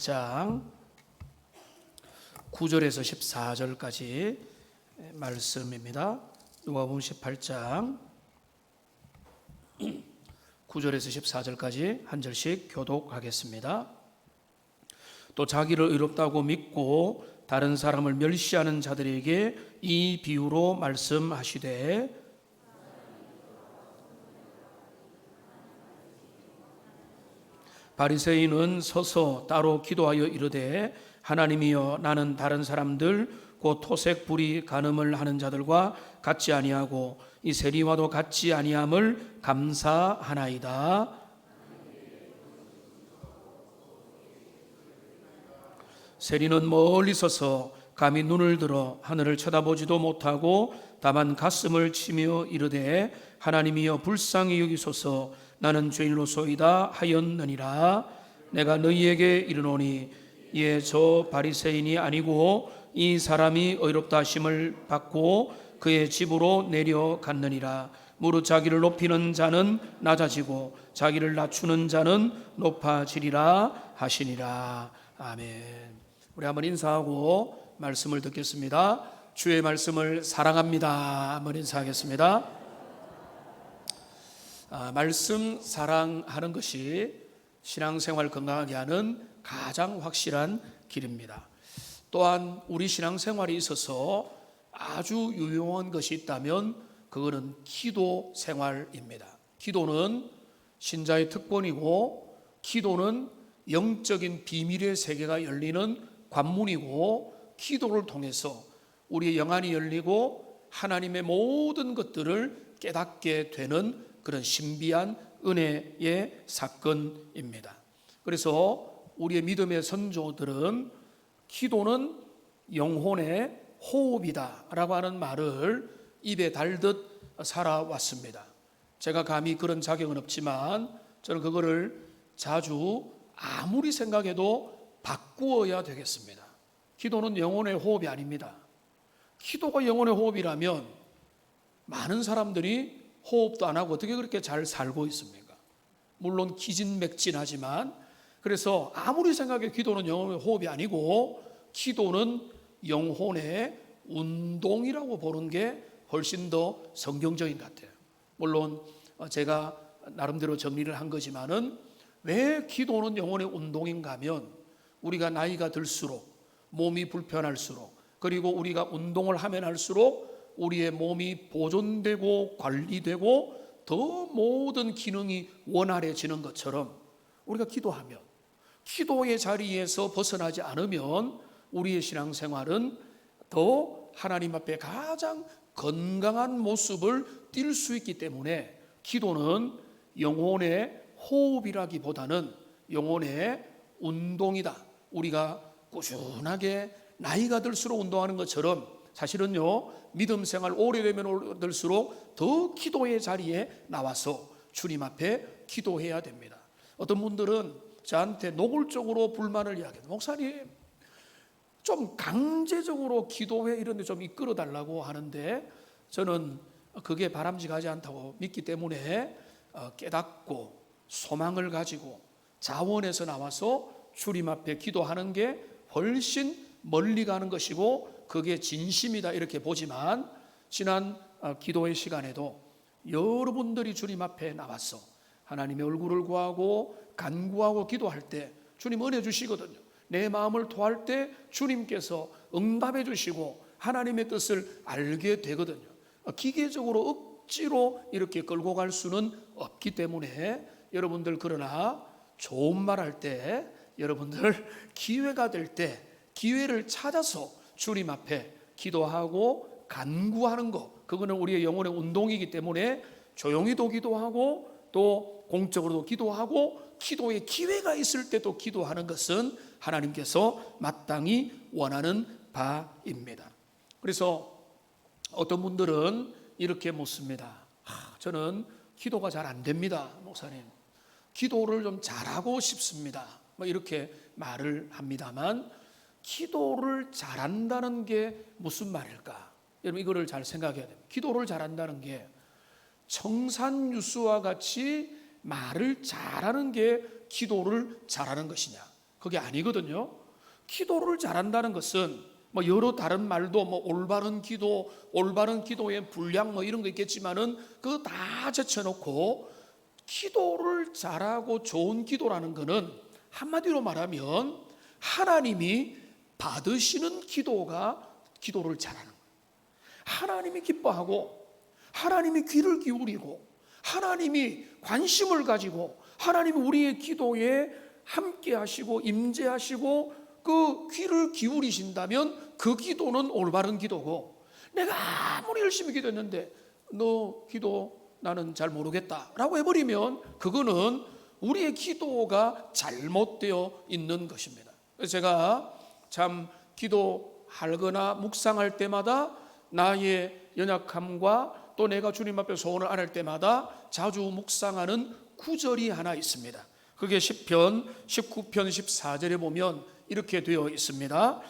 장 9절에서 14절까지 말씀입니다. 누가복음 18장 9절에서 14절까지 한 절씩 교독하겠습니다. 또 자기를 의롭다고 믿고 다른 사람을 멸시하는 자들에게 이 비유로 말씀하시되, 바리새인은 서서 따로 기도하여 이르되, 하나님이여, 나는 다른 사람들 곧 토색 불의 간음을 하는 자들과 같지 아니하고 이 세리와도 같지 아니함을 감사하나이다. 세리는 멀리 서서 감히 눈을 들어 하늘을 쳐다보지도 못하고 다만 가슴을 치며 이르되, 하나님이여, 불쌍히 여기소서, 나는 죄인로소이다 하였느니라. 내가 너희에게 이르노니 이에 저 바리새인이 아니고 이 사람이 의롭다 하심을 받고 그의 집으로 내려갔느니라. 무릇 자기를 높이는 자는 낮아지고 자기를 낮추는 자는 높아지리라 하시니라. 아멘. 우리 한번 인사하고 말씀을 듣겠습니다. 주의 말씀을 사랑합니다. 한번 인사하겠습니다. 말씀 사랑하는 것이 신앙생활 건강하게 하는 가장 확실한 길입니다. 또한 우리 신앙생활에 있어서 아주 유용한 것이 있다면 그거는 기도 생활입니다. 기도는 신자의 특권이고, 기도는 영적인 비밀의 세계가 열리는 관문이고, 기도를 통해서 우리의 영안이 열리고 하나님의 모든 것들을 깨닫게 되는 그런 신비한 은혜의 사건입니다. 그래서 우리의 믿음의 선조들은 기도는 영혼의 호흡이다 라고 하는 말을 입에 달듯 살아왔습니다. 제가 감히 그런 자격은 없지만 저는 그거를 자주 아무리 생각해도 바꾸어야 되겠습니다. 기도는 영혼의 호흡이 아닙니다. 기도가 영혼의 호흡이라면 많은 사람들이 호흡도 안 하고 어떻게 그렇게 잘 살고 있습니까? 물론 기진맥진하지만, 그래서 아무리 생각해 기도는 영혼의 호흡이 아니고 기도는 영혼의 운동이라고 보는 게 훨씬 더 성경적인 것 같아요. 물론 제가 나름대로 정리를 한 거지만은, 왜 기도는 영혼의 운동인가 하면, 우리가 나이가 들수록 몸이 불편할수록, 그리고 우리가 운동을 하면 할수록 우리의 몸이 보존되고 관리되고 더 모든 기능이 원활해지는 것처럼, 우리가 기도하면, 기도의 자리에서 벗어나지 않으면 우리의 신앙생활은 더 하나님 앞에 가장 건강한 모습을 띌 수 있기 때문에, 기도는 영혼의 호흡이라기보다는 영혼의 운동이다. 우리가 꾸준하게 나이가 들수록 운동하는 것처럼, 사실은요, 믿음 생활 오래되면 오래될수록 더 기도의 자리에 나와서 주님 앞에 기도해야 됩니다. 어떤 분들은 저한테 노골적으로 불만을 이야기해요. 목사님, 좀 강제적으로 기도회 이런 데 좀 이끌어 달라고 하는데, 저는 그게 바람직하지 않다고 믿기 때문에 깨닫고 소망을 가지고 자원에서 나와서 주님 앞에 기도하는 게 훨씬 멀리 가는 것이고, 그게 진심이다 이렇게 보지만, 지난 기도의 시간에도 여러분들이 주님 앞에 나와서 하나님의 얼굴을 구하고 간구하고 기도할 때 주님 은혜 주시거든요. 내 마음을 토할 때 주님께서 응답해 주시고 하나님의 뜻을 알게 되거든요. 기계적으로 억지로 이렇게 끌고 갈 수는 없기 때문에, 여러분들, 그러나 좋은 말 할 때, 여러분들 기회가 될 때 기회를 찾아서 주님 앞에 기도하고 간구하는 것, 그거는 우리의 영혼의 운동이기 때문에 조용히도 기도하고 또 공적으로도 기도하고, 기도의 기회가 있을 때도 기도하는 것은 하나님께서 마땅히 원하는 바입니다. 그래서 어떤 분들은 이렇게 묻습니다. 저는 기도가 잘 안 됩니다, 목사님. 기도를 좀 잘하고 싶습니다. 이렇게 말을 합니다만, 기도를 잘한다는 게 무슨 말일까? 여러분, 이거를 잘 생각해야 됩니다. 기도를 잘한다는 게 청산유수와 같이 말을 잘하는 게 기도를 잘하는 것이냐? 그게 아니거든요. 기도를 잘한다는 것은 뭐 여러 다른 말도 뭐 올바른 기도, 올바른 기도의 분량 뭐 이런 거 있겠지만은 그거 다 제쳐놓고 기도를 잘하고 좋은 기도라는 것은 한마디로 말하면 하나님이 받으시는 기도를 잘하는 거예요. 하나님이 기뻐하고 하나님이 귀를 기울이고 하나님이 관심을 가지고 하나님이 우리의 기도에 함께 하시고 임재하시고 그 귀를 기울이신다면 그 기도는 올바른 기도고, 내가 아무리 열심히 기도했는데 너 기도 나는 잘 모르겠다 라고 해버리면 그거는 우리의 기도가 잘못되어 있는 것입니다. 그래서 제가 참 기도하거나 묵상할 때마다 나의 연약함과 또 내가 주님 앞에 소원을 아뢰 때마다 자주 묵상하는 구절이 하나 있습니다. 그게 시편 19편 14절에 보면 이렇게 되어 있습니다.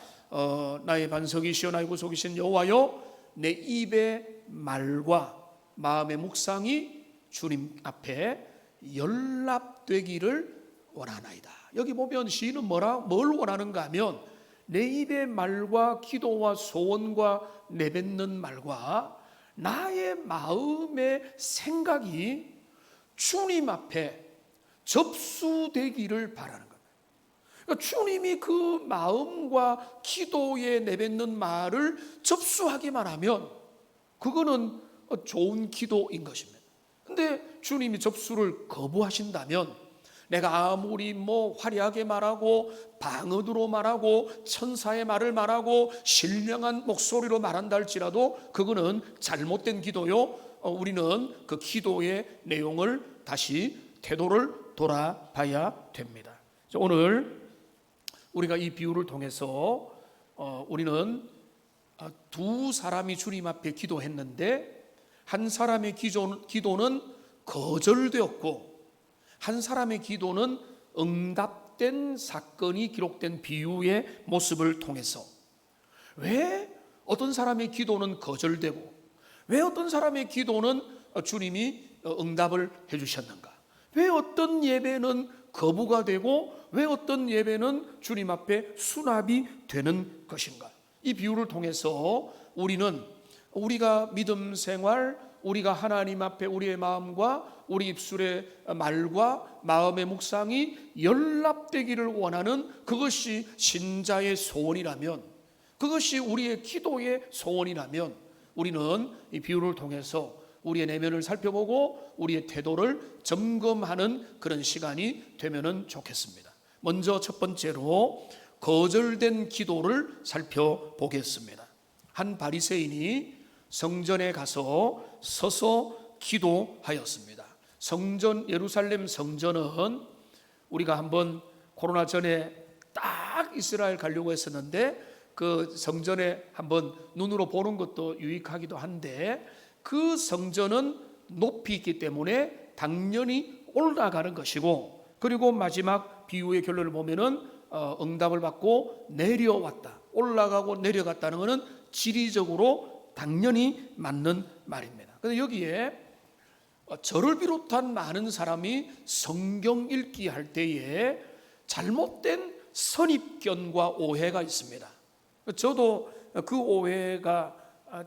나의 반석이 시온하여 구속이신 여호와여, 내 입의 말과 마음의 묵상이 주님 앞에 연락되기를 원하나이다. 여기 보면 시인은 뭘 원하는가 하면 내 입의 말과 기도와 소원과 내뱉는 말과 나의 마음의 생각이 주님 앞에 접수되기를 바라는 거예요. 그러니까 주님이 그 마음과 기도에 내뱉는 말을 접수하기만 하면 그거는 좋은 기도인 것입니다. 근데 주님이 접수를 거부하신다면 내가 아무리 뭐 화려하게 말하고 방언으로 말하고 천사의 말을 말하고 신령한 목소리로 말한다 할지라도 그거는 잘못된 기도요. 우리는 그 기도의 내용을 다시 태도를 돌아봐야 됩니다. 오늘 우리가 이 비유를 통해서 우리는 두 사람이 주님 앞에 기도했는데 한 사람의 기도는 거절되었고 한 사람의 기도는 응답된 사건이 기록된 비유의 모습을 통해서 왜 어떤 사람의 기도는 거절되고 왜 어떤 사람의 기도는 주님이 응답을 해주셨는가, 왜 어떤 예배는 거부가 되고 왜 어떤 예배는 주님 앞에 수납이 되는 것인가. 이 비유를 통해서 우리는 우리가 믿음 생활, 우리가 하나님 앞에 우리의 마음과 우리 입술의 말과 마음의 묵상이 연락되기를 원하는 그것이 신자의 소원이라면, 그것이 우리의 기도의 소원이라면 우리는 이 비유를 통해서 우리의 내면을 살펴보고 우리의 태도를 점검하는 그런 시간이 되면 좋겠습니다. 먼저 첫 번째로 거절된 기도를 살펴보겠습니다. 한 바리새인이 성전에 가서 서서 기도하였습니다. 예루살렘 성전은 우리가 한번 코로나 전에 딱 이스라엘 가려고 했었는데 그 성전에 한번 눈으로 보는 것도 유익하기도 한데 그 성전은 높이 있기 때문에 당연히 올라가는 것이고, 그리고 마지막 비유의 결론을 보면은 응답을 받고 내려왔다, 올라가고 내려갔다는 것은 지리적으로 당연히 맞는 말입니다. 그런데 여기에 저를 비롯한 많은 사람이 성경 읽기 할 때에 잘못된 선입견과 오해가 있습니다. 저도 그 오해가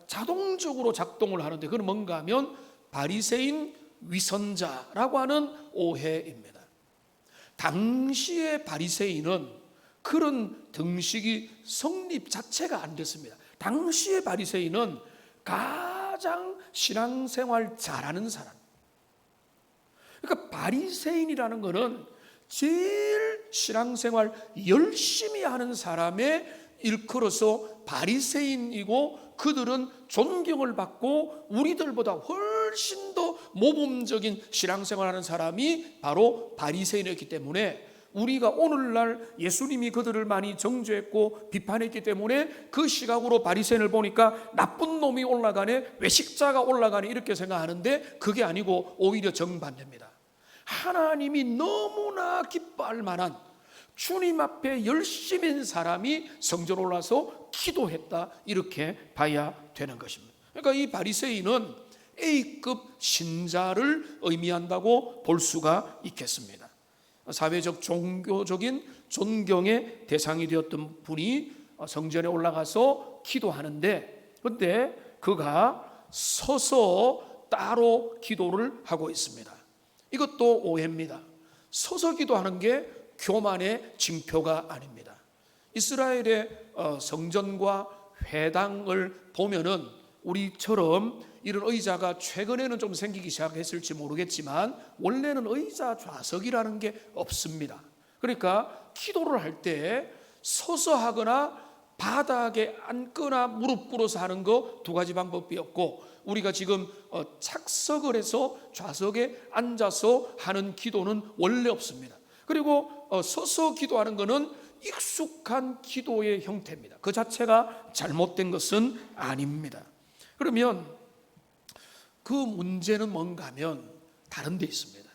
자동적으로 작동을 하는데 그건 뭔가 하면 바리새인 위선자라고 하는 오해입니다. 당시의 바리새인은 그런 등식이 성립 자체가 안 됐습니다. 당시의 바리새인은 가장 신앙생활 잘하는 사람, 그러니까 바리새인이라는 것은 제일 신앙생활 열심히 하는 사람의 일컬어서 바리새인이고, 그들은 존경을 받고 우리들보다 훨씬 더 모범적인 신앙생활하는 사람이 바로 바리새인이었기 때문에 우리가 오늘날 예수님이 그들을 많이 정죄했고 비판했기 때문에 그 시각으로 바리새인을 보니까 나쁜 놈이 올라가네, 외식자가 올라가네 이렇게 생각하는데 그게 아니고 오히려 정반대입니다. 하나님이 너무나 기뻐할 만한 주님 앞에 열심히 한 사람이 성전 올라서 기도했다, 이렇게 봐야 되는 것입니다. 그러니까 이 바리새인은 A급 신자를 의미한다고 볼 수가 있겠습니다. 사회적 종교적인 존경의 대상이 되었던 분이 성전에 올라가서 기도하는데, 그런데 그가 서서 따로 기도를 하고 있습니다. 이것도 오해입니다. 서서 기도하는 게 교만의 징표가 아닙니다. 이스라엘의 성전과 회당을 보면은 우리처럼 이런 의자가 최근에는 좀 생기기 시작했을지 모르겠지만 원래는 의자 좌석이라는 게 없습니다. 그러니까 기도를 할 때 서서 하거나 바닥에 앉거나 무릎 꿇어서 하는 거 두 가지 방법이었고, 우리가 지금 착석을 해서 좌석에 앉아서 하는 기도는 원래 없습니다. 그리고 서서 기도하는 것은 익숙한 기도의 형태입니다. 그 자체가 잘못된 것은 아닙니다. 그러면 그 문제는 뭔가 하면 다른 데 있습니다.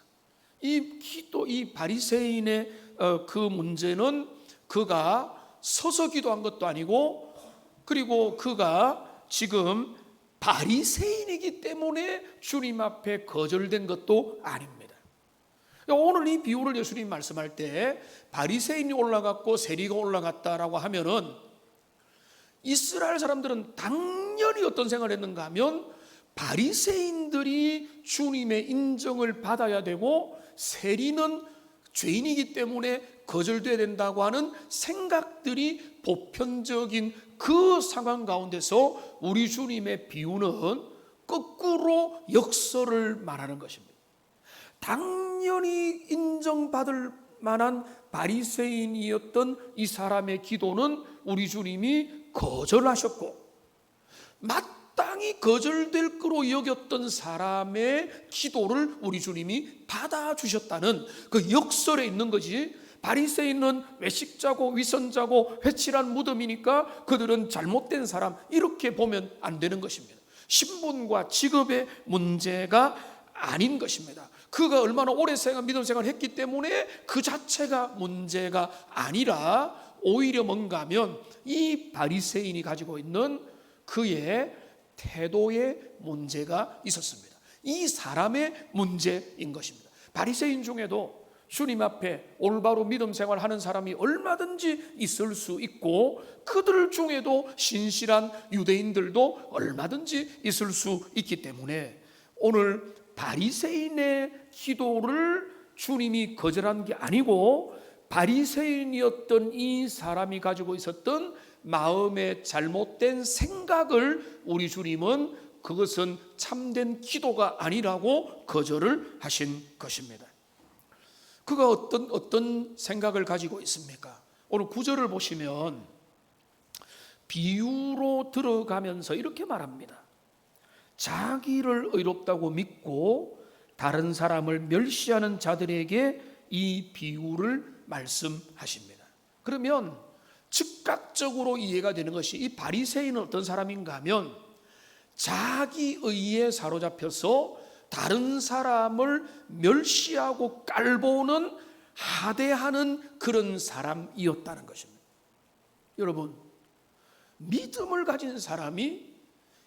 이 바리새인의 그 문제는 그가 서서 기도한 것도 아니고, 그리고 그가 지금 바리새인이기 때문에 주님 앞에 거절된 것도 아닙니다. 오늘 이 비유를 예수님이 말씀할 때 바리새인이 올라갔고 세리가 올라갔다라고 하면은 이스라엘 사람들은 당연히 어떤 생각을 했는가 하면 바리새인들이 주님의 인정을 받아야 되고 세리는 죄인이기 때문에 거절돼야 된다고 하는 생각들이 보편적인 그 상황 가운데서 우리 주님의 비유는 거꾸로 역설을 말하는 것입니다. 당연히 인정받을 만한 바리새인이었던 이 사람의 기도는 우리 주님이 거절하셨고, 마땅히 거절될 거로 여겼던 사람의 기도를 우리 주님이 받아주셨다는 그 역설에 있는 거지, 바리새인은 외식자고 위선자고 회칠한 무덤이니까 그들은 잘못된 사람, 이렇게 보면 안 되는 것입니다. 신분과 직업의 문제가 아닌 것입니다. 그가 얼마나 오래 믿음 생활을 했기 때문에 그 자체가 문제가 아니라 오히려 뭔가 하면 이 바리새인이 가지고 있는 그의 태도의 문제가 있었습니다. 이 사람의 문제인 것입니다. 바리새인 중에도 주님 앞에 올바로 믿음 생활하는 사람이 얼마든지 있을 수 있고, 그들 중에도 신실한 유대인들도 얼마든지 있을 수 있기 때문에 오늘 바리새인의 기도를 주님이 거절한 게 아니고 바리새인이었던 이 사람이 가지고 있었던 마음의 잘못된 생각을 우리 주님은 그것은 참된 기도가 아니라고 거절을 하신 것입니다. 그가 어떤 생각을 가지고 있습니까? 오늘 9절을 보시면 비유로 들어가면서 이렇게 말합니다. 자기를 의롭다고 믿고 다른 사람을 멸시하는 자들에게 이 비유를 말씀하십니다. 그러면 즉각적으로 이해가 되는 것이, 이 바리새인은 어떤 사람인가 하면 자기 의에 사로잡혀서 다른 사람을 멸시하고 깔보는 하대하는 그런 사람이었다는 것입니다. 여러분, 믿음을 가진 사람이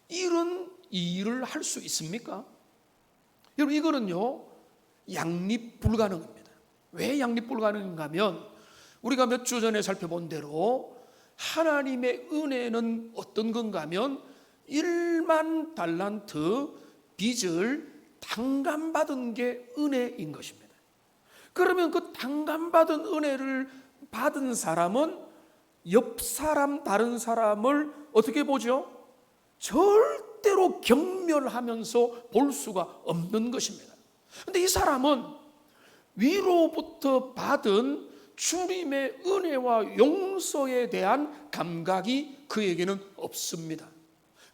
이런 일을 할 수 있습니까? 여러분, 이거는요 양립 불가능합니다. 왜 양립 불가능인가 하면 우리가 몇 주 전에 살펴본 대로 하나님의 은혜는 어떤 건가 하면 1만 달란트 빚을 탕감받은 게 은혜인 것입니다. 그러면 그 탕감받은 은혜를 받은 사람은 옆 사람, 다른 사람을 어떻게 보죠? 절대로 경멸하면서 볼 수가 없는 것입니다. 그런데 이 사람은 위로부터 받은 주님의 은혜와 용서에 대한 감각이 그에게는 없습니다.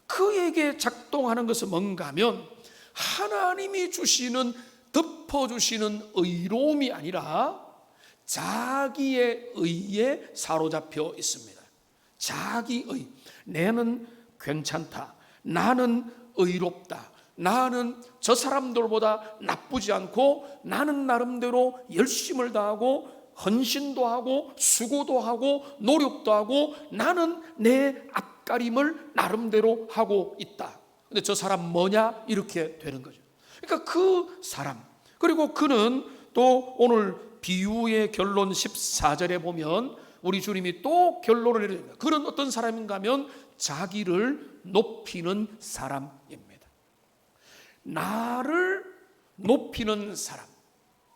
그에게 작동하는 것은 뭔가 하면 하나님이 주시는, 덮어주시는 의로움이 아니라 자기의 의에 사로잡혀 있습니다. 자기의, 나는 괜찮다, 나는 의롭다, 나는 저 사람들보다 나쁘지 않고 나는 나름대로 열심을 다하고 헌신도 하고 수고도 하고 노력도 하고 나는 내 앞가림을 나름대로 하고 있다. 근데 저 사람 뭐냐? 이렇게 되는 거죠. 그러니까 그 사람, 그리고 그는 또 오늘 비유의 결론 14절에 보면 우리 주님이 또 결론을 내립니다. 그런 어떤 사람인가 하면 자기를 높이는 사람입니다. 나를 높이는 사람.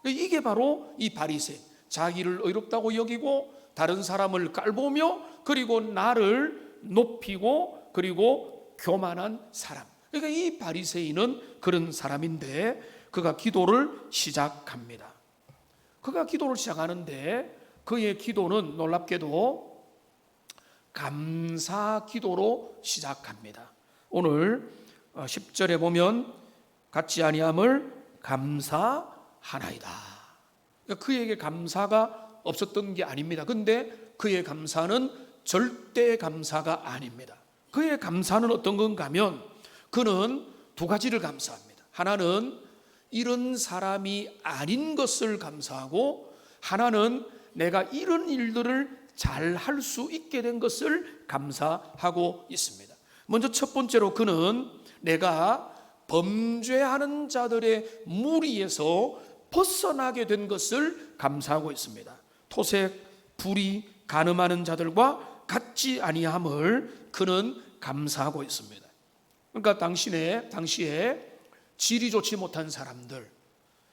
이게 바로 이 바리새인. 자기를 의롭다고 여기고 다른 사람을 깔보며 그리고 나를 높이고 그리고 교만한 사람. 그러니까 이 바리새인은 그런 사람인데 그가 기도를 시작합니다. 그가 기도를 시작하는데 그의 기도는 놀랍게도 감사 기도로 시작합니다. 오늘 10절에 보면 갖지 아니함을 감사하나이다. 그러니까 그에게 감사가 없었던 게 아닙니다. 근데 그의 감사는 절대 감사가 아닙니다. 그의 감사는 어떤 건가 하면 그는 두 가지를 감사합니다. 하나는 이런 사람이 아닌 것을 감사하고 하나는 내가 이런 일들을 잘 할 수 있게 된 것을 감사하고 있습니다. 먼저 첫 번째로 그는 내가 범죄하는 자들의 무리에서 벗어나게 된 것을 감사하고 있습니다. 토색, 불의, 간음하는 자들과 같지 아니함을 그는 감사하고 있습니다. 그러니까 당시에 질이 좋지 못한 사람들,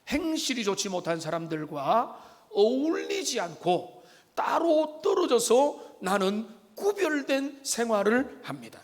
행실이 좋지 못한 사람들과 어울리지 않고 따로 떨어져서 나는 구별된 생활을 합니다.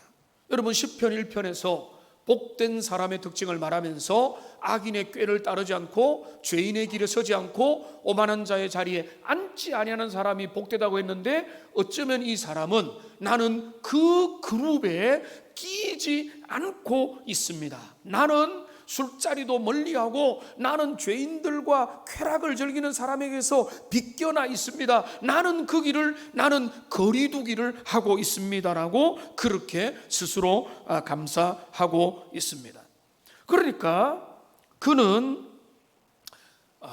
여러분 시편 1편에서 복된 사람의 특징을 말하면서 악인의 꾀를 따르지 않고 죄인의 길에 서지 않고 오만한 자의 자리에 앉지 아니하는 사람이 복되다고 했는데 어쩌면 이 사람은 나는 그 그룹에 끼지 않고 있습니다. 나는 술자리도 멀리하고 나는 죄인들과 쾌락을 즐기는 사람에게서 비껴나 있습니다. 나는 그 길을 나는 거리두기를 하고 있습니다라고 그렇게 스스로 감사하고 있습니다. 그러니까 그는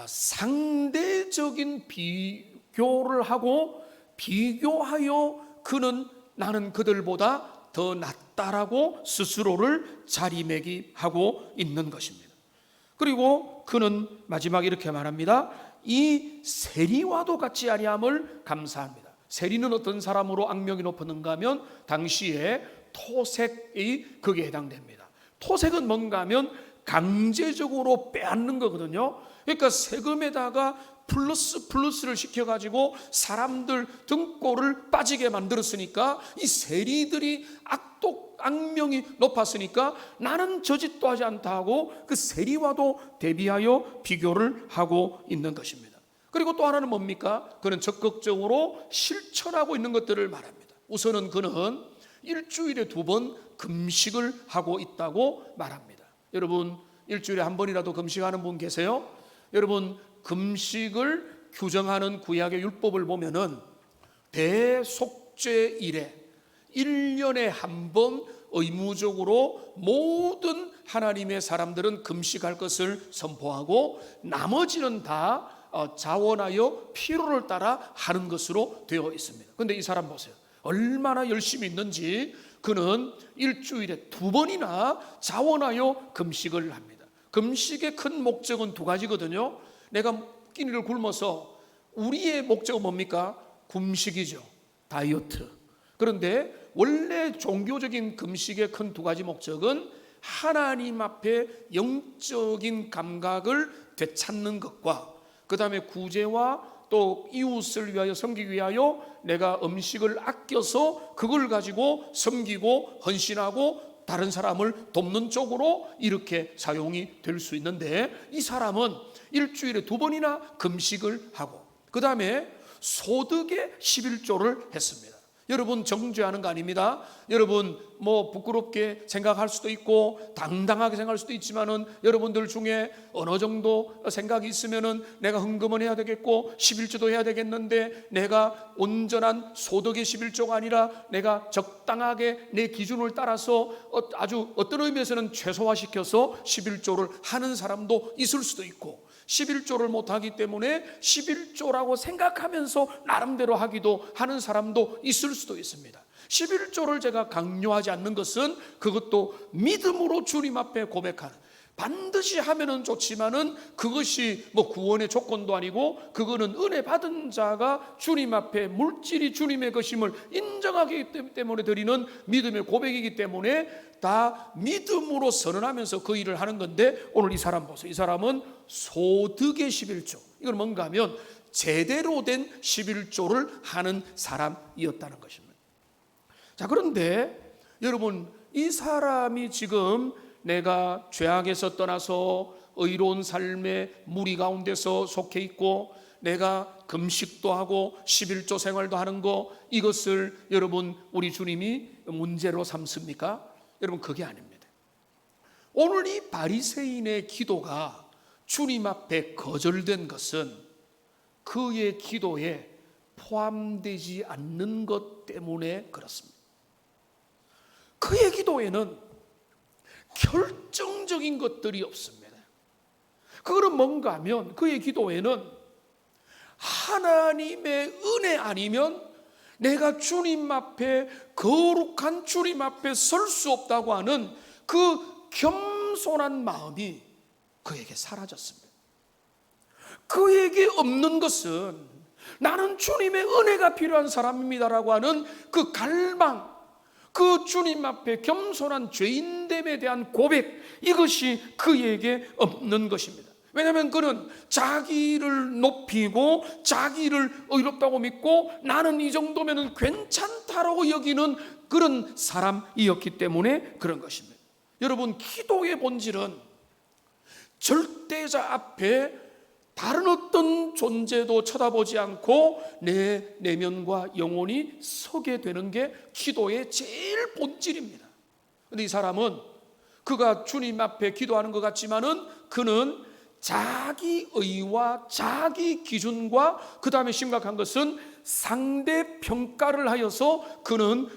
상대적인 비교를 하고 비교하여 그는 나는 그들보다 더 낫다라고 스스로를 자리매김하고 있는 것입니다. 그리고 그는 마지막에 이렇게 말합니다. 이 세리와도 같지 아니함을 감사합니다. 세리는 어떤 사람으로 악명이 높았는가 하면 당시에 토색이 거기에 해당됩니다. 토색은 뭔가 하면 강제적으로 빼앗는 거거든요. 그러니까 세금에다가 플러스를 시켜가지고 사람들 등골을 빠지게 만들었으니까 이 세리들이 악명이 높았으니까 나는 저 짓도 하지 않다 하고 그 세리와도 대비하여 비교를 하고 있는 것입니다. 그리고 또 하나는 뭡니까? 그는 적극적으로 실천하고 있는 것들을 말합니다. 우선은 그는 일주일에 2번 금식을 하고 있다고 말합니다. 여러분 일주일에 한 번이라도 금식하는 분 계세요? 여러분 금식을 규정하는 구약의 율법을 보면은 대속죄 이래 1년에 한 번 의무적으로 모든 하나님의 사람들은 금식할 것을 선포하고 나머지는 다 자원하여 필요를 따라 하는 것으로 되어 있습니다. 그런데 이 사람 보세요. 얼마나 열심히 있는지 그는 일주일에 2번이나 자원하여 금식을 합니다. 금식의 큰 목적은 2가지거든요. 내가 끼니를 굶어서 우리의 목적은 뭡니까? 금식이죠. 다이어트. 그런데 원래 종교적인 금식의 큰 2가지 목적은 하나님 앞에 영적인 감각을 되찾는 것과 그 다음에 구제와 또 이웃을 위하여 섬기기 위하여 내가 음식을 아껴서 그걸 가지고 섬기고 헌신하고 다른 사람을 돕는 쪽으로 이렇게 사용이 될 수 있는데 이 사람은 일주일에 2번이나 금식을 하고 그 다음에 소득의 11조를 했습니다. 여러분 정죄하는 거 아닙니다. 여러분 뭐 부끄럽게 생각할 수도 있고 당당하게 생각할 수도 있지만은 여러분들 중에 어느 정도 생각이 있으면은 내가 헌금은 해야 되겠고 11조도 해야 되겠는데 내가 온전한 소득의 11조가 아니라 내가 적당하게 내 기준을 따라서 아주 어떤 의미에서는 최소화시켜서 11조를 하는 사람도 있을 수도 있고 11조를 못하기 때문에 11조라고 생각하면서 나름대로 하기도 하는 사람도 있을 수도 있습니다. 11조를 제가 강요하지 않는 것은 그것도 믿음으로 주님 앞에 고백하는 반드시 하면은 좋지만은 그것이 뭐 구원의 조건도 아니고, 그거는 은혜 받은 자가 주님 앞에 물질이 주님의 것임을 인정하기 때문에 드리는 믿음의 고백이기 때문에 다 믿음으로 선언하면서 그 일을 하는 건데, 오늘 이 사람 보세요. 이 사람은 소득의 11조, 이건 뭔가 하면 제대로 된 11조를 하는 사람이었다는 것입니다. 자, 그런데 여러분, 이 사람이 지금 내가 죄악에서 떠나서 의로운 삶의 무리 가운데서 속해 있고, 내가 금식도 하고 11조 생활도 하는 거, 이것을 여러분 우리 주님이 문제로 삼습니까? 여러분, 그게 아닙니다. 오늘 이 바리새인의 기도가 주님 앞에 거절된 것은 그의 기도에 포함되지 않는 것 때문에 그렇습니다. 그의 기도에는 결정적인 것들이 없습니다. 그거는 뭔가 하면, 그의 기도에는 하나님의 은혜 아니면 내가 주님 앞에, 거룩한 주님 앞에 설 수 없다고 하는 그 겸손한 마음이 그에게 사라졌습니다. 그에게 없는 것은 나는 주님의 은혜가 필요한 사람입니다라고 하는 그 갈망, 그 주님 앞에 겸손한 죄인됨에 대한 고백, 이것이 그에게 없는 것입니다. 왜냐하면 그는 자기를 높이고 자기를 의롭다고 믿고 나는 이 정도면 괜찮다라고 여기는 그런 사람이었기 때문에 그런 것입니다. 여러분, 기도의 본질은 절대자 앞에 다른 어떤 존재도 쳐다보지 않고 내 내면과 영혼이 서게 되는 게 기도의 제일 본질입니다. 그런데 이 사람은 그가 주님 앞에 기도하는 것 같지만은 그는 자기 의와 자기 기준과, 그 다음에 심각한 것은 상대 평가를 하여서 그는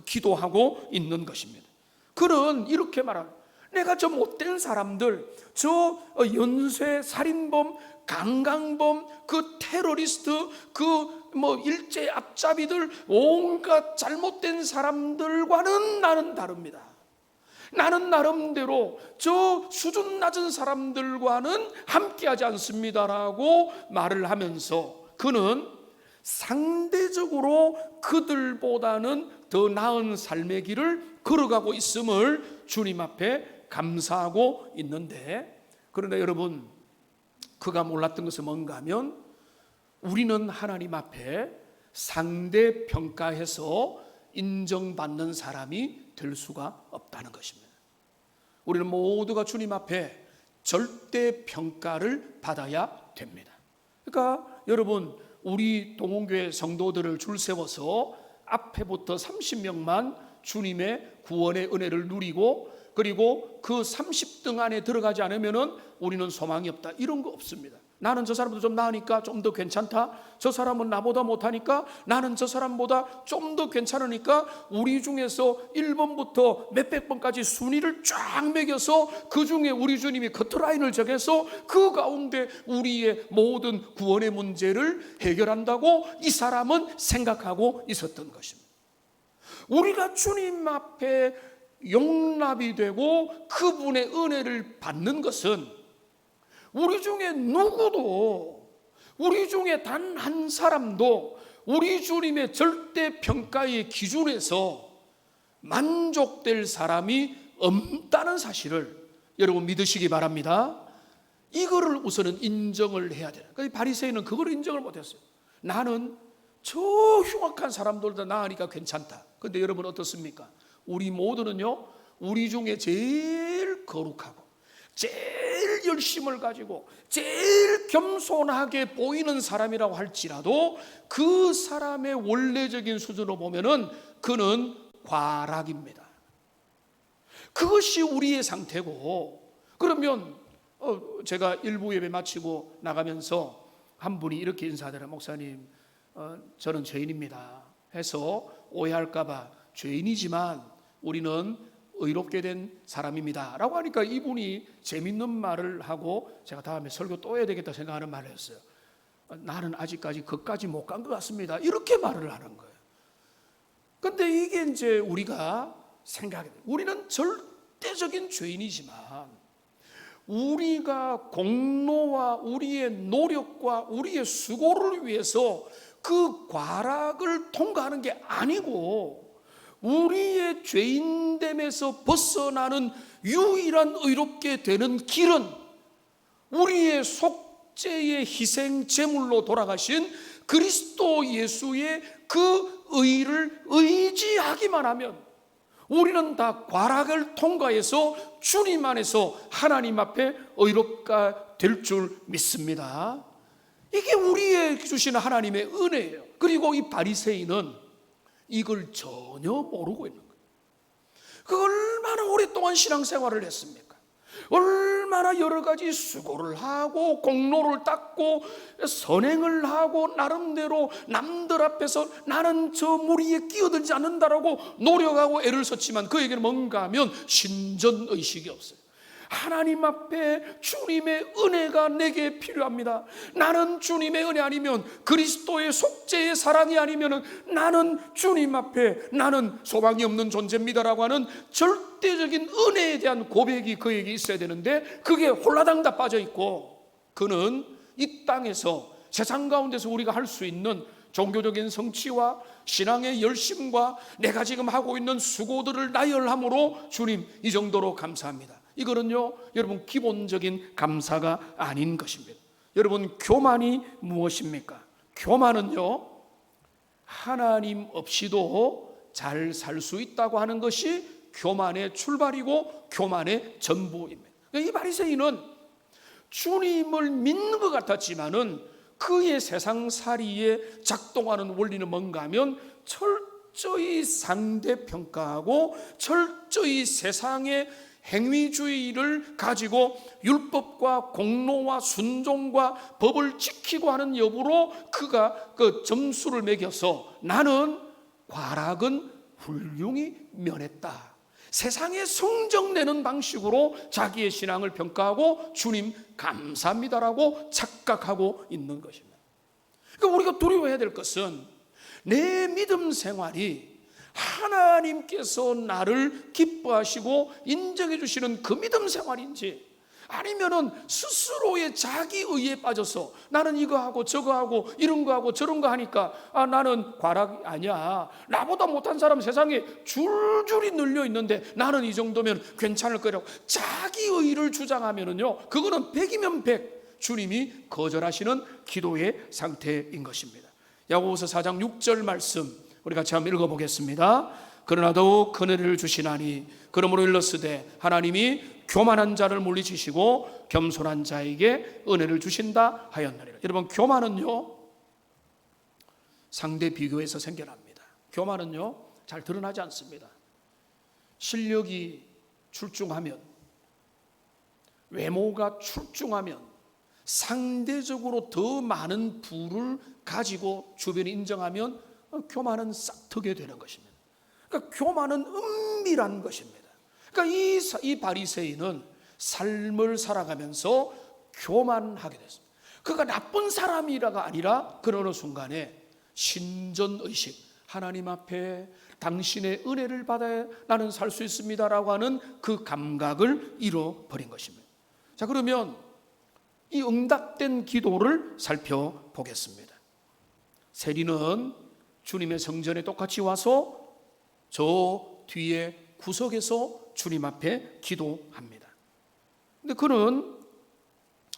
기도하고 있는 것입니다. 그는 이렇게 말합니다. 내가 저 못된 사람들, 저 연쇄 살인범, 강간범, 그 테러리스트, 그 뭐 일제 앞잡이들, 온갖 잘못된 사람들과는 나는 다릅니다. 나는 나름대로 저 수준 낮은 사람들과는 함께하지 않습니다라고 말을 하면서 그는 상대적으로 그들보다는 더 나은 삶의 길을 걸어가고 있음을 주님 앞에 감사하고 있는데, 그런데 여러분, 그가 몰랐던 것은 뭔가 하면 우리는 하나님 앞에 상대 평가해서 인정받는 사람이 될 수가 없다는 것입니다. 우리는 모두가 주님 앞에 절대 평가를 받아야 됩니다. 그러니까 여러분, 우리 동원교회 성도들을 줄 세워서 앞에부터 30명만 주님의 구원의 은혜를 누리고, 그리고 그 30등 안에 들어가지 않으면 우리는 소망이 없다, 이런 거 없습니다. 나는 저 사람보다 좀 나으니까 좀 더 괜찮다, 저 사람은 나보다 못하니까 나는 저 사람보다 좀 더 괜찮으니까, 우리 중에서 1번부터 몇백 번까지 순위를 쫙 매겨서 그 중에 우리 주님이 커트라인을 정해서 그 가운데 우리의 모든 구원의 문제를 해결한다고 이 사람은 생각하고 있었던 것입니다. 우리가 주님 앞에 용납이 되고 그분의 은혜를 받는 것은 우리 중에 누구도, 우리 중에 단 한 사람도 우리 주님의 절대 평가의 기준에서 만족될 사람이 없다는 사실을 여러분 믿으시기 바랍니다. 이거를 우선은 인정을 해야 돼요. 그러니까 바리새인은 그걸 인정을 못했어요. 나는 저 흉악한 사람들보다 나으니까 괜찮다. 그런데 여러분 어떻습니까? 우리 모두는요, 우리 중에 제일 거룩하고 제일 열심을 가지고 제일 겸손하게 보이는 사람이라고 할지라도 그 사람의 원래적인 수준으로 보면은 그는 과락입니다. 그것이 우리의 상태고, 그러면 제가 일부 예배 마치고 나가면서 한 분이 이렇게 인사하더라고요. 목사님, 저는 죄인입니다 해서 오해할까봐 죄인이지만 우리는 의롭게 된 사람입니다 라고 하니까 이분이 재밌는 말을 하고, 제가 다음에 설교 또 해야 되겠다 생각하는 말을 했어요. 나는 아직까지 그까지 못 간 것 같습니다, 이렇게 말을 하는 거예요. 근데 이게 이제 우리가 생각해, 우리는 절대적인 죄인이지만 우리가 공로와 우리의 노력과 우리의 수고를 위해서 그 과락을 통과하는 게 아니고, 우리의 죄인됨에서 벗어나는 유일한 의롭게 되는 길은 우리의 속죄의 희생 제물로 돌아가신 그리스도 예수의 그 의를 의지하기만 하면 우리는 다 과락을 통과해서 주님 안에서 하나님 앞에 의롭게 될 줄 믿습니다. 이게 우리의 주시는 하나님의 은혜예요. 그리고 이 바리새인은 이걸 전혀 모르고 있는 거예요. 그 얼마나 오랫동안 신앙생활을 했습니까? 얼마나 여러 가지 수고를 하고 공로를 닦고 선행을 하고 나름대로 남들 앞에서 나는 저 무리에 끼어들지 않는다라고 노력하고 애를 썼지만 그에게는 뭔가 하면 신전의식이 없어요. 하나님 앞에 주님의 은혜가 내게 필요합니다. 나는 주님의 은혜 아니면, 그리스도의 속죄의 사랑이 아니면 나는 주님 앞에 나는 소망이 없는 존재입니다라고 하는 절대적인 은혜에 대한 고백이 그에게 있어야 되는데, 그게 홀라당 빠져 있고, 그는 이 땅에서 세상 가운데서 우리가 할 수 있는 종교적인 성취와 신앙의 열심과 내가 지금 하고 있는 수고들을 나열함으로 주님 이 정도로 감사합니다, 이거는요 여러분 기본적인 감사가 아닌 것입니다. 여러분, 교만이 무엇입니까? 교만은요 하나님 없이도 잘 살 수 있다고 하는 것이 교만의 출발이고 교만의 전부입니다. 이 바리새인은 주님을 믿는 것 같았지만은 그의 세상살이에 작동하는 원리는 뭔가 하면 철저히 상대평가하고 철저히 세상의 행위주의를 가지고 율법과 공로와 순종과 법을 지키고 하는 여부로 그가 그 점수를 매겨서 나는 과락은 훌륭히 면했다, 세상에 성적내는 방식으로 자기의 신앙을 평가하고 주님 감사합니다라고 착각하고 있는 것입니다. 그러니까 우리가 두려워해야 될 것은 내 믿음 생활이 하나님께서 나를 기뻐하시고 인정해 주시는 그 믿음 생활인지, 아니면은 스스로의 자기의에 빠져서 나는 이거 하고 저거 하고 이런 거 하고 저런 거 하니까 나는 과락이 아니야, 나보다 못한 사람 세상에 줄줄이 널려 있는데 나는 이 정도면 괜찮을 거라고 자기의를 주장하면은요 그거는 100이면 100 주님이 거절하시는 기도의 상태인 것입니다. 야고보서 4장 6절 말씀 우리 같이 한번 읽어보겠습니다. 그러나 더욱 큰 은혜를 주시나니 그러므로 일렀으되 하나님이 교만한 자를 물리치시고 겸손한 자에게 은혜를 주신다 하였느니라. 여러분, 교만은요 상대 비교에서 생겨납니다. 교만은요 잘 드러나지 않습니다. 실력이 출중하면, 외모가 출중하면 상대적으로 더 많은 부를 가지고 주변이 인정하면 교만은 싹트게 되는 것입니다. 그러니까 교만은 은밀한 것입니다. 그러니까 이 바리새인은 삶을 살아가면서 교만하게 됐습니다. 그가 나쁜 사람이라가 아니라 그 어느 순간에 신전의식, 하나님 앞에 당신의 은혜를 받아야 나는 살 수 있습니다라고 하는 그 감각을 잃어버린 것입니다. 자, 그러면 이 응답된 기도를 살펴보겠습니다. 세리는 주님의 성전에 똑같이 와서 저 뒤에 구석에서 주님 앞에 기도합니다. 근데 그는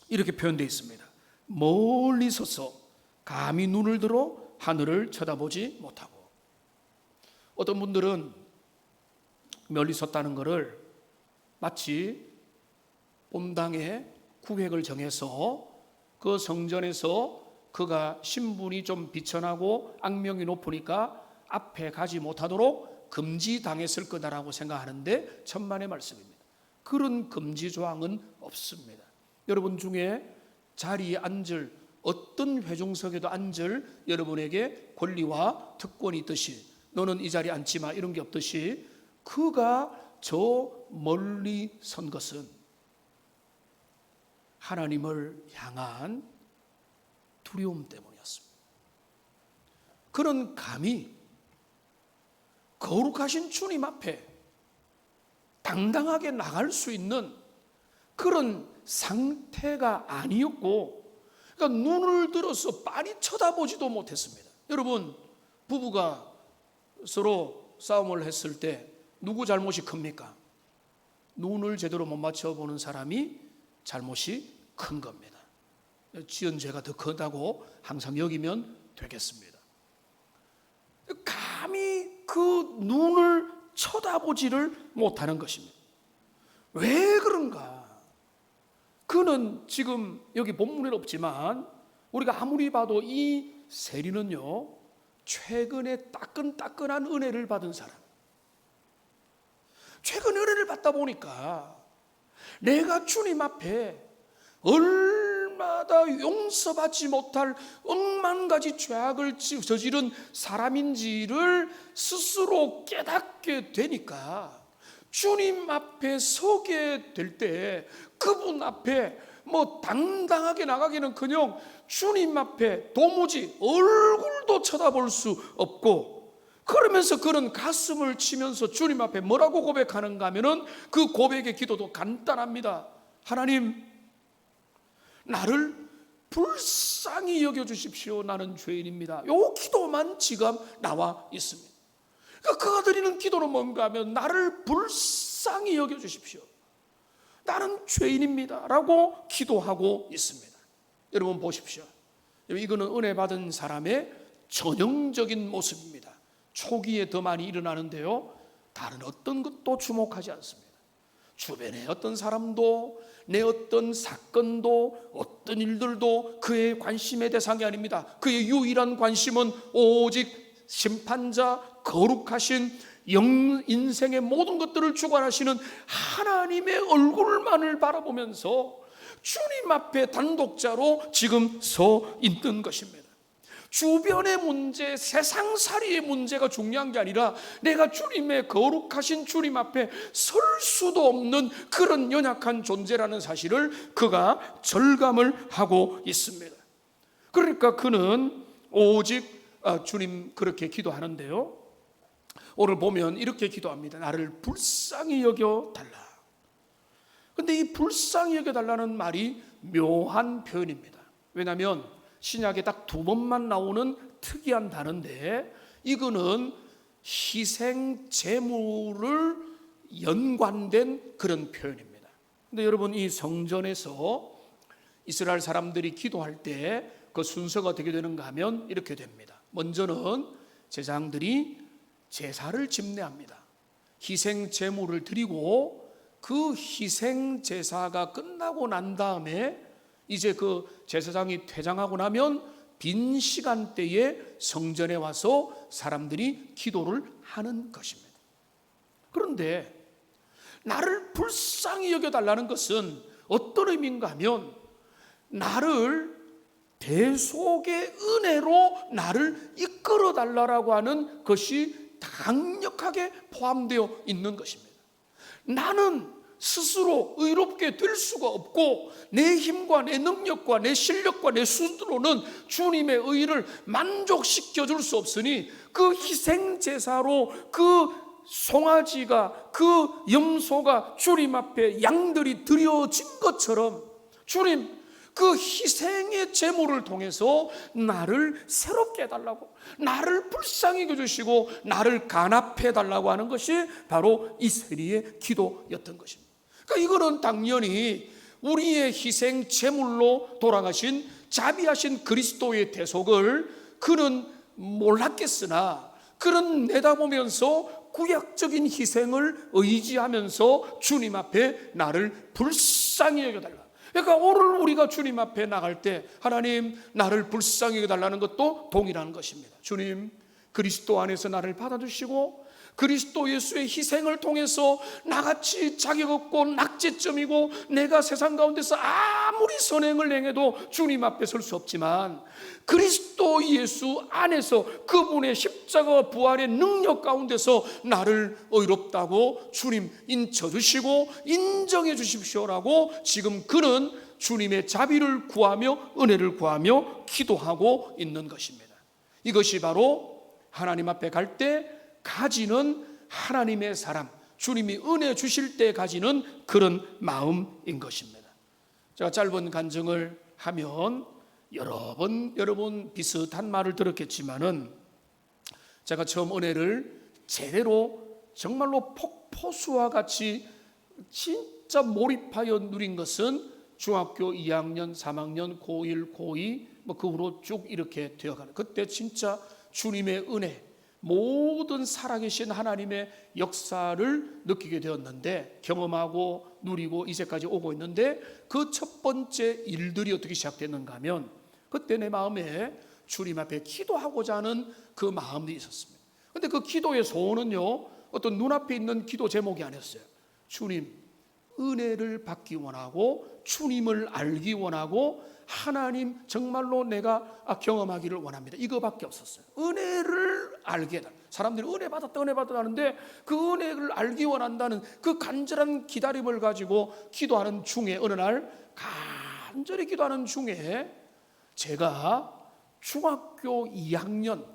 이렇게 표현되어 있습니다. 멀리 서서 감히 눈을 들어 하늘을 쳐다보지 못하고. 어떤 분들은 멀리 섰다는 것을 마치 본당에 구획을 정해서 그 성전에서 그가 신분이 좀 비천하고 악명이 높으니까 앞에 가지 못하도록 금지당했을 거다라고 생각하는데 천만의 말씀입니다. 그런 금지 조항은 없습니다. 여러분 중에 자리에 앉을, 어떤 회중석에도 앉을 여러분에게 권리와 특권이 있듯이 너는 이 자리에 앉지 마 이런 게 없듯이 그가 저 멀리 선 것은 하나님을 향한 두려움 때문이었습니다. 그는 감히 거룩하신 주님 앞에 당당하게 나갈 수 있는 그런 상태가 아니었고, 그러니까 눈을 들어서 빤히 쳐다보지도 못했습니다. 여러분, 부부가 서로 싸움을 했을 때 누구 잘못이 큽니까? 눈을 제대로 못 맞춰보는 사람이 잘못이 큰 겁니다. 지은 죄가 더 크다고 항상 여기면 되겠습니다. 감히 그 눈을 쳐다보지를 못하는 것입니다. 왜 그런가? 그는 지금 여기 본문에는 없지만 우리가 아무리 봐도 이 세리는요, 최근에 따끈따끈한 은혜를 받은 사람, 최근 은혜를 받다 보니까 내가 주님 앞에 얼마나 용서받지 못할 억만 가지 죄악을 저지른 사람인지를 스스로 깨닫게 되니까 주님 앞에 서게 될 때 그분 앞에 당당하게 나가기는커녕 주님 앞에 도무지 얼굴도 쳐다볼 수 없고, 그러면서 그는 가슴을 치면서 주님 앞에 뭐라고 고백하는가 하면은 그 고백의 기도도 간단합니다. 하나님, 나를 불쌍히 여겨주십시오. 나는 죄인입니다. 요 기도만 지금 나와 있습니다. 그러니까 그가 드리는 기도는 뭔가 하면 나를 불쌍히 여겨주십시오. 나는 죄인입니다 라고 기도하고 있습니다. 여러분 보십시오. 이거는 은혜 받은 사람의 전형적인 모습입니다. 초기에 더 많이 일어나는데요, 다른 어떤 것도 주목하지 않습니다. 주변의 어떤 사람도, 내 어떤 사건도, 어떤 일들도 그의 관심의 대상이 아닙니다. 그의 유일한 관심은 오직 심판자, 거룩하신 인생의 모든 것들을 주관하시는 하나님의 얼굴만을 바라보면서 주님 앞에 단독자로 지금 서 있는 것입니다. 주변의 문제, 세상살이의 문제가 중요한 게 아니라 내가 주님의 거룩하신 주님 앞에 설 수도 없는 그런 연약한 존재라는 사실을 그가 절감을 하고 있습니다. 그러니까 그는 오직 주님 그렇게 기도하는데요, 오늘 보면 이렇게 기도합니다. 나를 불쌍히 여겨달라. 근데 이 불쌍히 여겨달라는 말이 묘한 표현입니다. 왜냐하면 신약에 딱 2번만 나오는 특이한 단어인데, 이거는 희생 제물을 연관된 그런 표현입니다. 근데 여러분, 이 성전에서 이스라엘 사람들이 기도할 때 그 순서가 어떻게 되는가 하면 이렇게 됩니다. 먼저는 제사장들이 제사를 집례합니다. 희생 제물을 드리고 그 희생 제사가 끝나고 난 다음에 이제 그 제사장이 퇴장하고 나면 빈 시간대에 성전에 와서 사람들이 기도를 하는 것입니다. 그런데 나를 불쌍히 여겨달라는 것은 어떤 의미인가 하면 나를 대속의 은혜로 나를 이끌어 달라고 하는 것이 강력하게 포함되어 있는 것입니다. 나는 스스로 의롭게 될 수가 없고 내 힘과 내 능력과 내 실력과 내 수준으로는 주님의 의를 만족시켜 줄 수 없으니 그 희생제사로 그 송아지가, 그 염소가 주님 앞에 양들이 드려진 것처럼 주님, 그 희생의 제물을 통해서 나를 새롭게 해달라고, 나를 불쌍히 여겨주시고 나를 간합해달라고 하는 것이 바로 이 세리의 기도였던 것입니다. 그러니까 이거는 당연히 우리의 희생 제물로 돌아가신 자비하신 그리스도의 대속을 그는 몰랐겠으나 그는 내다보면서 구약적인 희생을 의지하면서 주님 앞에 나를 불쌍히 여겨달라. 그러니까 오늘 우리가 주님 앞에 나갈 때 하나님, 나를 불쌍히 여겨달라는 것도 동일한 것입니다. 주님, 그리스도 안에서 나를 받아주시고 그리스도 예수의 희생을 통해서 나같이 자격 없고 낙제점이고 내가 세상 가운데서 아무리 선행을 행해도 주님 앞에 설 수 없지만 그리스도 예수 안에서 그분의 십자가와 부활의 능력 가운데서 나를 의롭다고 주님 인쳐주시고 인정해 주십시오라고 지금 그는 주님의 자비를 구하며 은혜를 구하며 기도하고 있는 것입니다. 이것이 바로 하나님 앞에 갈 때 가지는 하나님의 사랑, 주님이 은혜 주실 때 가지는 그런 마음인 것입니다. 제가 짧은 간증을 하면 여러 번 비슷한 말을 들었겠지만은, 제가 처음 은혜를 제대로 정말로 폭포수와 같이 진짜 몰입하여 누린 것은 중학교 2학년, 3학년, 고1, 고2 그 후로 쭉 이렇게 되어가는, 그때 진짜 주님의 은혜, 모든 살아계신 하나님의 역사를 느끼게 되었는데, 경험하고 누리고 이제까지 오고 있는데, 그 첫 번째 일들이 어떻게 시작됐는가 하면, 그때 내 마음에 주님 앞에 기도하고자 하는 그 마음이 있었습니다. 근데 그 기도의 소원은요, 어떤 눈앞에 있는 기도 제목이 아니었어요. 주님, 은혜를 받기 원하고 주님을 알기 원하고 하나님 정말로 내가 경험하기를 원합니다. 이거밖에 없었어요. 은혜를 알게 다. 사람들이 은혜 받았다 하는데, 그 은혜를 알기 원한다는 그 간절한 기다림을 가지고 기도하는 중에, 어느 날 간절히 기도하는 중에 제가 중학교 2학년,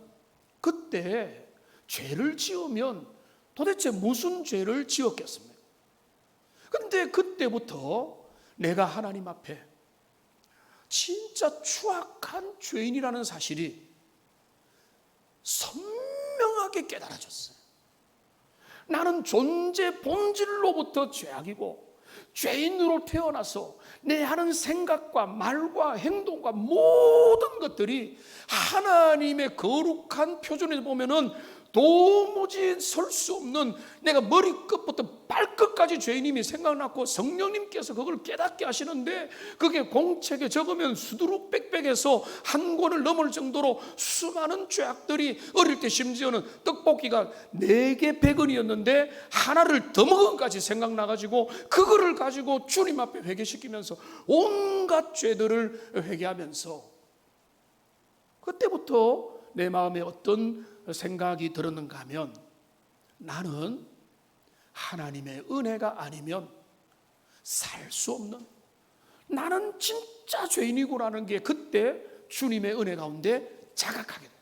그때 죄를 지으면 도대체 무슨 죄를 지었겠습니까? 근데 그때부터 내가 하나님 앞에 진짜 추악한 죄인이라는 사실이 선명하게 깨달아졌어요. 나는 존재 본질로부터 죄악이고, 죄인으로 태어나서 내 하는 생각과 말과 행동과 모든 것들이 하나님의 거룩한 표준에서 보면은 도무지 설 수 없는, 내가 머리끝부터 발끝까지 죄인임이 생각났고, 성령님께서 그걸 깨닫게 하시는데, 그게 공책에 적으면 수두룩 빽빽해서 한 권을 넘을 정도로 수많은 죄악들이, 어릴 때 심지어는 떡볶이가 4개 100원이었는데 하나를 더 먹은 것까지 생각나가지고, 그거를 가지고 주님 앞에 회개시키면서 온갖 죄들을 회개하면서, 그때부터 내 마음에 어떤 생각이 들었는가 하면, 나는 하나님의 은혜가 아니면 살 수 없는, 나는 진짜 죄인이구나라는 게 그때 주님의 은혜 가운데 자각하게 돼요.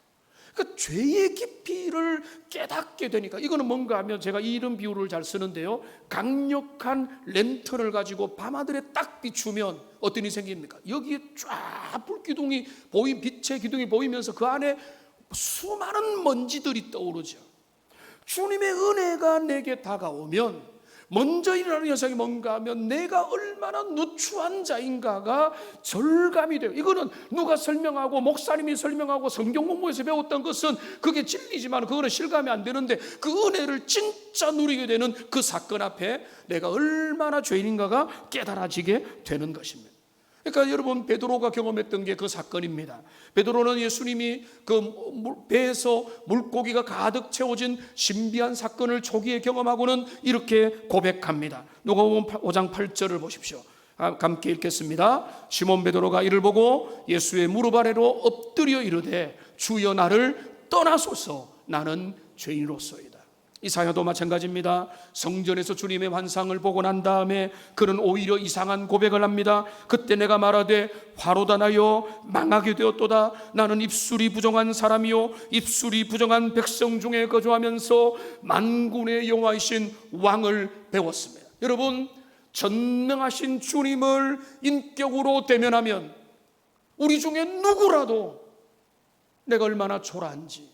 그 죄의 깊이를 깨닫게 되니까, 이거는 뭔가 하면, 제가 이런 비유를 잘 쓰는데요, 강력한 랜턴을 가지고 밤하늘에 딱 비추면 어떤 일이 생깁니까? 여기에 쫙 불기둥이 빛의 기둥이 보이면서 그 안에 수많은 먼지들이 떠오르죠. 주님의 은혜가 내게 다가오면 먼저 일어나는 현상이 뭔가 하면, 내가 얼마나 누추한 자인가가 절감이 돼요. 이거는 누가 설명하고 목사님이 설명하고 성경 공부에서 배웠던 것은 그게 진리지만 그거는 실감이 안 되는데, 그 은혜를 진짜 누리게 되는 그 사건 앞에 내가 얼마나 죄인인가가 깨달아지게 되는 것입니다. 그러니까 여러분, 베드로가 경험했던 게 그 사건입니다. 베드로는 예수님이 그 배에서 물고기가 가득 채워진 신비한 사건을 초기에 경험하고는 이렇게 고백합니다. 누가복음 5장 8절을 보십시오. 함께 읽겠습니다. 시몬 베드로가 이를 보고 예수의 무릎 아래로 엎드려 이르되, 주여 나를 떠나소서, 나는 죄인으로소이다. 이사야도 마찬가지입니다. 성전에서 주님의 환상을 보고 난 다음에 그는 오히려 이상한 고백을 합니다. 그때 내가 말하되 화로다 나여 망하게 되었도다. 나는 입술이 부정한 사람이요 입술이 부정한 백성 중에 거주하면서 만군의 여호와이신 왕을 배웠습니다. 여러분, 전능하신 주님을 인격으로 대면하면 우리 중에 누구라도 내가 얼마나 초라한지,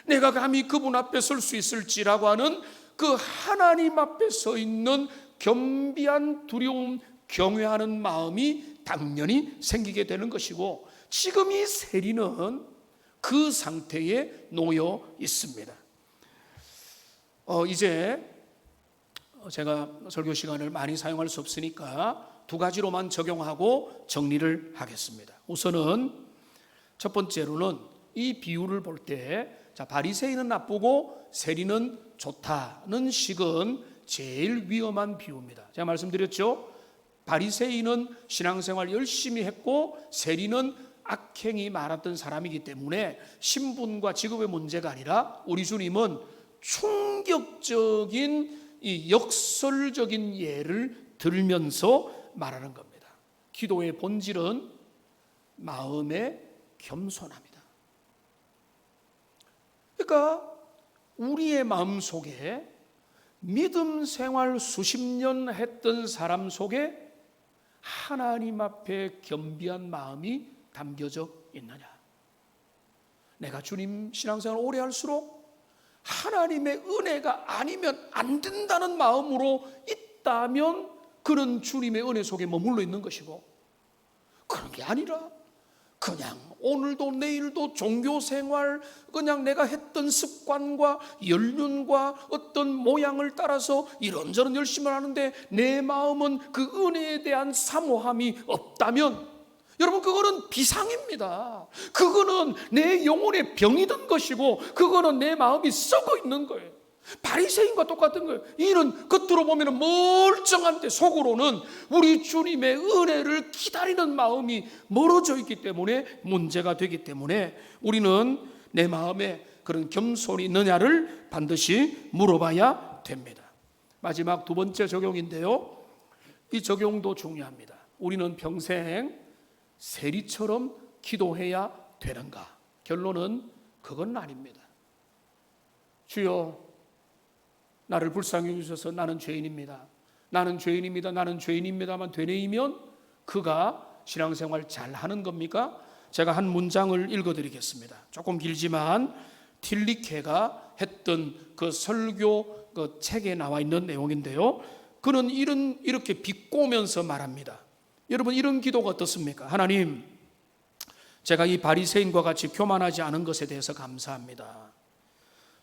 내가 감히 그분 앞에 설 수 있을지라고 하는 그 하나님 앞에 서 있는 겸비한 두려움, 경외하는 마음이 당연히 생기게 되는 것이고, 지금 이 세리는 그 상태에 놓여 있습니다. 이제 제가 설교 시간을 많이 사용할 수 없으니까 2가지로만 적용하고 정리를 하겠습니다. 우선은 첫 번째로는 이 비유를 볼 때, 바리새인은 나쁘고 세리는 좋다는 식은 제일 위험한 비유입니다. 제가 말씀드렸죠. 바리새인은 신앙생활 열심히 했고 세리는 악행이 많았던 사람이기 때문에 신분과 직업의 문제가 아니라, 우리 주님은 충격적인 이 역설적인 예를 들면서 말하는 겁니다. 기도의 본질은 마음의 겸손함입니다. 그러니까 우리의 마음 속에, 믿음 생활 수십 년 했던 사람 속에 하나님 앞에 겸비한 마음이 담겨져 있느냐? 내가 주님 신앙생활 오래 할수록 하나님의 은혜가 아니면 안 된다는 마음으로 있다면 그는 주님의 은혜 속에 머물러 있는 것이고, 그런 게 아니라 그냥 오늘도 내일도 종교생활, 그냥 내가 했던 습관과 연륜과 어떤 모양을 따라서 이런저런 열심히 하는데 내 마음은 그 은혜에 대한 사모함이 없다면, 여러분, 그거는 비상입니다. 그거는 내 영혼의 병이 든 것이고, 그거는 내 마음이 썩어 있는 거예요. 바리새인과 똑같은 거예요. 이는 겉으로 보면 멀쩡한데 속으로는 우리 주님의 은혜를 기다리는 마음이 멀어져 있기 때문에 문제가 되기 때문에 우리는 내 마음에 그런 겸손이 있느냐를 반드시 물어봐야 됩니다. 마지막 두 번째 적용인데요, 이 적용도 중요합니다. 우리는 평생 세리처럼 기도해야 되는가? 결론은 그건 아닙니다. 주여, 나를 불쌍히 여기셔서 나는 죄인입니다. 나는 죄인입니다. 나는 죄인입니다만 되뇌이면 그가 신앙생활 잘하는 겁니까? 제가 한 문장을 읽어드리겠습니다. 조금 길지만 틸리케가 했던 그 설교 그 책에 나와 있는 내용인데요, 그는 이렇게 비꼬면서 말합니다. 여러분, 이런 기도가 어떻습니까? 하나님, 제가 이 바리새인과 같이 교만하지 않은 것에 대해서 감사합니다.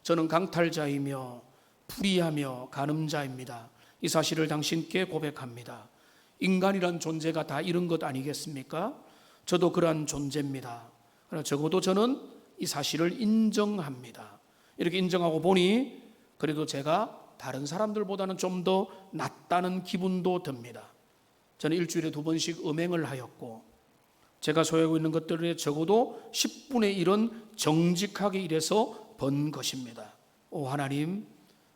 저는 강탈자이며 불의하며 간음자입니다. 이 사실을 당신께 고백합니다. 인간이란 존재가 다 이런 것 아니겠습니까? 저도 그러한 존재입니다. 그러나 적어도 저는 이 사실을 인정합니다. 이렇게 인정하고 보니 그래도 제가 다른 사람들보다는 좀 더 낫다는 기분도 듭니다. 저는 일주일에 2번씩 음행을 하였고, 제가 소유하고 있는 것들에 적어도 10분의 1은 정직하게 일해서 번 것입니다. 오 하나님,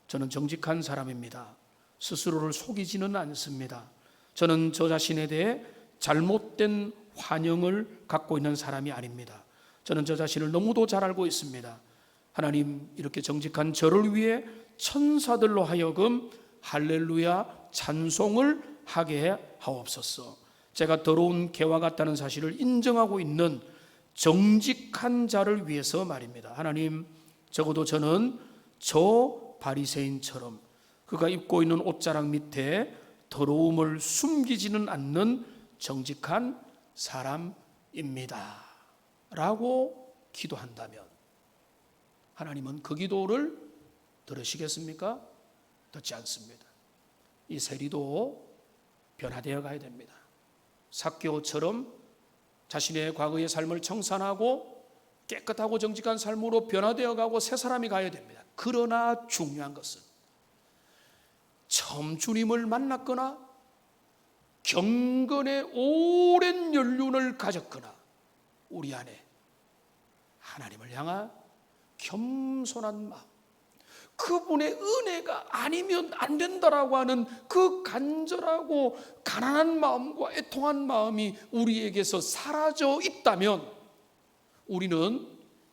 저는 정직한 사람입니다. 스스로를 속이지는 않습니다. 저는 저 자신에 대해 잘못된 환영을 갖고 있는 사람이 아닙니다. 저는 저 자신을 너무도 잘 알고 있습니다. 하나님, 이렇게 정직한 저를 위해 천사들로 하여금 할렐루야 찬송을 하게 하옵소서. 제가 더러운 개와 같다는 사실을 인정하고 있는 정직한 자를 위해서 말입니다. 하나님, 적어도 저는 저 바리새인처럼 그가 입고 있는 옷자락 밑에 더러움을 숨기지는 않는 정직한 사람입니다 라고 기도한다면 하나님은 그 기도를 들으시겠습니까? 듣지 않습니다. 이 세리도 변화되어 가야 됩니다. 삭개오처럼 자신의 과거의 삶을 청산하고 깨끗하고 정직한 삶으로 변화되어 가고 새 사람이 가야 됩니다. 그러나 중요한 것은 처음 주님을 만났거나 경건의 오랜 연륜을 가졌거나 우리 안에 하나님을 향한 겸손한 마음, 그분의 은혜가 아니면 안 된다라고 하는 그 간절하고 가난한 마음과 애통한 마음이 우리에게서 사라져 있다면 우리는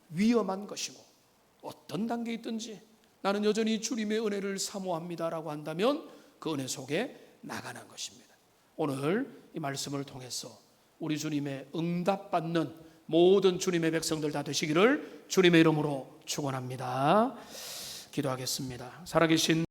위험한 것이고, 어떤 단계에 있든지 나는 여전히 주님의 은혜를 사모합니다라고 한다면 그 은혜 속에 나가는 것입니다. 오늘 이 말씀을 통해서 우리 주님의 응답받는 모든 주님의 백성들 다 되시기를 주님의 이름으로 축원합니다. 기도하겠습니다. 살아계신